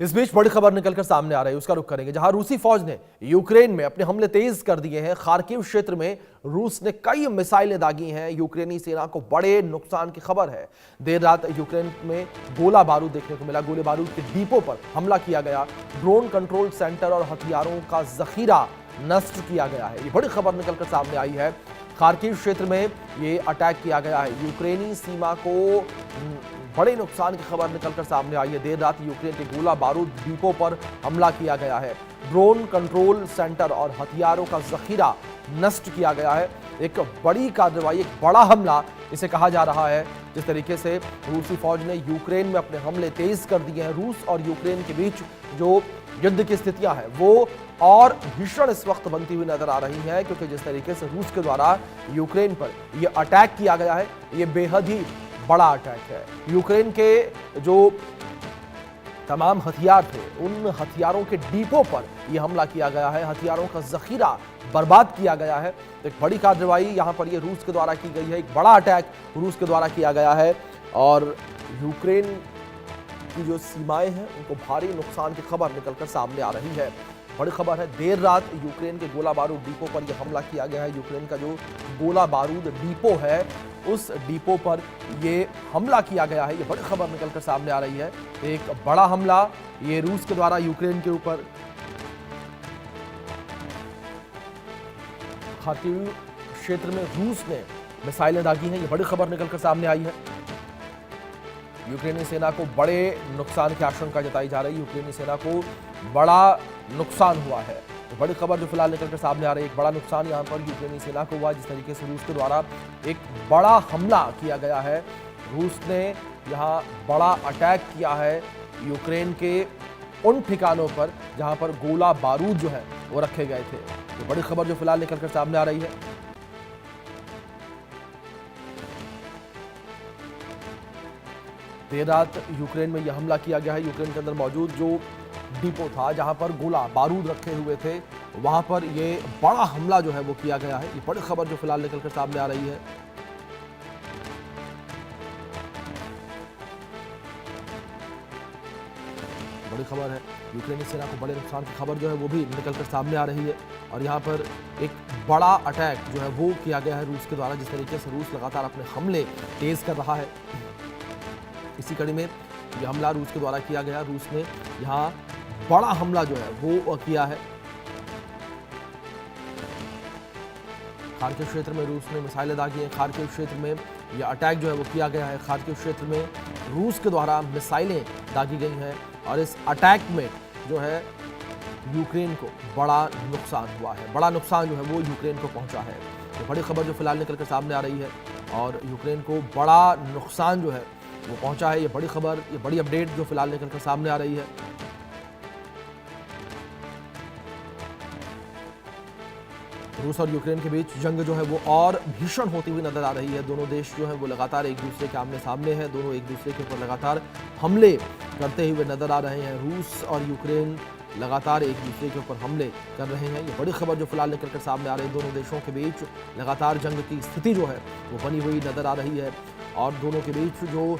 इस बीच बड़ी खबर निकलकर सामने आ रही है, उसका रुख करेंगे। जहां रूसी फौज ने यूक्रेन में अपने हमले तेज कर दिए हैं। खार्किव क्षेत्र में रूस ने कई मिसाइलें दागी हैं। यूक्रेनी सेना को बड़े नुकसान की खबर है। देर रात यूक्रेन में गोला बारूद देखने को मिला। गोले बारूद के डिपो पर हमला किया गया। ड्रोन कंट्रोल सेंटर और हथियारों का जखीरा नष्ट किया गया है। ये बड़ी खबर निकलकर सामने आई है। खार्किव क्षेत्र में ये अटैक किया गया है। यूक्रेनी सीमा को बड़े नुकसान की खबर निकलकर सामने आई है। देर रात यूक्रेन के गोला बारूद डिपो पर हमला किया गया है। ड्रोन कंट्रोल सेंटर और हथियारों का जखीरा नष्ट किया गया है। एक बड़ी कार्रवाई, एक बड़ा हमला इसे कहा जा रहा है। जिस तरीके से रूसी फौज ने यूक्रेन में अपने हमले तेज कर दिए हैं। रूस और यूक्रेन के बीच जो युद्ध की स्थितियां हैं वो और भीषण इस वक्त बनती हुई नजर आ रही हैं, क्योंकि जिस तरीके से रूस के द्वारा यूक्रेन पर यह अटैक किया गया है, ये बेहद ही बड़ा अटैक है। यूक्रेन के जो तमाम हथियार थे, उन हथियारों के डिपो पर यह हमला किया गया है। हथियारों का जखीरा बर्बाद किया गया है। एक बड़ी कार्रवाई यहां पर यह रूस के द्वारा की गई है। एक बड़ा अटैक रूस के द्वारा किया गया है और यूक्रेन की जो सीमाएं हैं उनको भारी नुकसान की खबर निकलकर सामने आ रही है। बड़ी खबर है, देर रात यूक्रेन के गोला बारूद डिपो पर यह हमला किया गया है। यूक्रेन का जो गोला बारूद डिपो है, उस डिपो पर यह हमला किया गया है। ये बड़ी खबर निकलकर सामने आ रही है। एक बड़ा हमला ये रूस के द्वारा यूक्रेन के ऊपर खार्किव क्षेत्र में रूस ने मिसाइलें दागी हैं। ये बड़ी खबर निकलकर सामने आई है। यूक्रेनी सेना को बड़े नुकसान की आशंका जताई जा रही है। यूक्रेनी सेना को बड़ा नुकसान हुआ है। तो बड़ी खबर जो फिलहाल निकलकर सामने आ रही है, एक बड़ा नुकसान यहां पर यूक्रेनी सेना को हुआ। जिस तरीके से रूस के द्वारा एक बड़ा हमला किया गया है, रूस ने यहां बड़ा अटैक किया है यूक्रेन के उन ठिकानों पर जहां पर गोला बारूद जो है वो रखे गए थे। तो बड़ी खबर जो फिलहाल निकलकर सामने आ रही है। देर रात यूक्रेन में यह हमला किया गया है। यूक्रेन के अंदर मौजूद जो डिपो था, जहां पर गोला बारूद रखे हुए थे, वहां पर यह बड़ा हमला जो है वो किया गया है। ये बड़ी खबर जो फिलहाल निकलकर सामने आ रही है। बड़ी खबर है, यूक्रेनी सेना को बड़े नुकसान की खबर जो है वो भी निकलकर सामने आ रही है। और यहाँ पर एक बड़ा अटैक जो है वो किया गया है रूस के द्वारा। जिस तरीके से रूस लगातार अपने हमले तेज कर रहा है, इसी कड़ी में यह हमला रूस के द्वारा किया गया। रूस ने यहाँ बड़ा हमला जो है वो किया है। खार्किव क्षेत्र में रूस ने मिसाइलें दागी हैं। खार्किव क्षेत्र में यह अटैक जो है वो किया गया है। खार्किव क्षेत्र में रूस के द्वारा मिसाइलें दागी गई हैं और इस अटैक में जो है यूक्रेन को बड़ा नुकसान हुआ है। बड़ा नुकसान जो है वो यूक्रेन को पहुंचा है। तो बड़ी खबर जो फिलहाल निकलकर सामने आ रही है और यूक्रेन को बड़ा नुकसान जो है वो पहुंचा है। ये बड़ी खबर, ये बड़ी अपडेट जो फिलहाल निकलकर सामने आ रही है। रूस और यूक्रेन के बीच जंग जो है वो और भीषण होती हुई नजर आ रही है। दोनों देश जो है वो लगातार एक दूसरे के आमने सामने हैं। दोनों एक दूसरे के ऊपर लगातार हमले करते हुए नजर आ रहे हैं। रूस और यूक्रेन लगातार एक दूसरे के ऊपर हमले कर रहे हैं। ये बड़ी खबर जो फिलहाल निकलकर सामने आ रही है। दोनों देशों के बीच लगातार जंग की स्थिति जो है वो बनी हुई नजर आ रही है और दोनों के बीच जो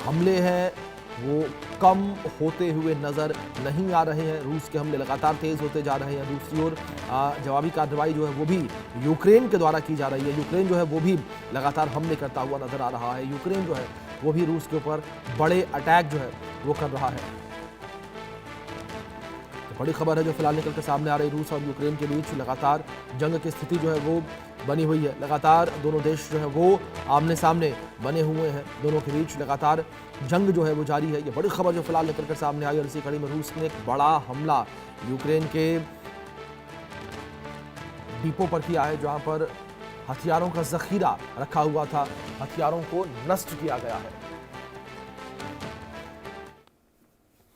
हमले हैं वो कम होते हुए नज़र नहीं आ रहे हैं। रूस के हमले लगातार तेज़ होते जा रहे हैं। दूसरी ओर जवाबी कार्रवाई जो है वो भी यूक्रेन के द्वारा की जा रही है। यूक्रेन जो है वो भी लगातार हमले करता हुआ नज़र आ रहा है। यूक्रेन जो है वो भी रूस के ऊपर बड़े अटैक जो है वो कर रहा है। तो बड़ी खबर है जो फिलहाल निकल कर सामने आ रही। रूस और यूक्रेन के बीच लगातार जंग की स्थिति जो है वो बनी हुई है। लगातार दोनों देश जो है वो आमने सामने बने हुए हैं। दोनों के बीच लगातार जंग जो है वो जारी है। ये बड़ी खबर जो फिलहाल निकल कर सामने आई और इसी कड़ी में रूस ने एक बड़ा हमला यूक्रेन के डिपो पर किया है, जहां पर हथियारों का जखीरा रखा हुआ था। हथियारों को नष्ट किया गया है।